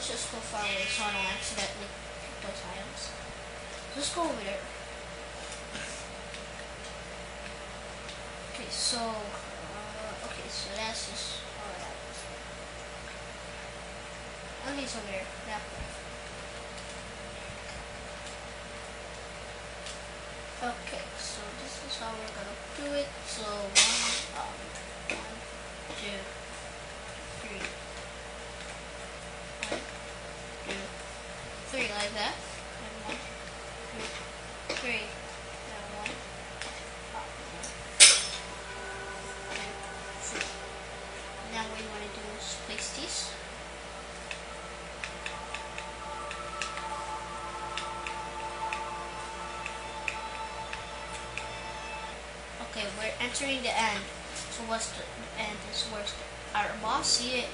just go far away so I don't accidentally pick those items. Just go over there. Okay, so that's just all that is. Okay, so there, that way. Okay, so this is how we're gonna do it. So 1, 2, 3, 1, 2, 3 like that. And 1, 2, 3, and 1, up, 1, 2. Now what you want to do is place these. Okay, we're entering the end. So what's the end is where's our boss see it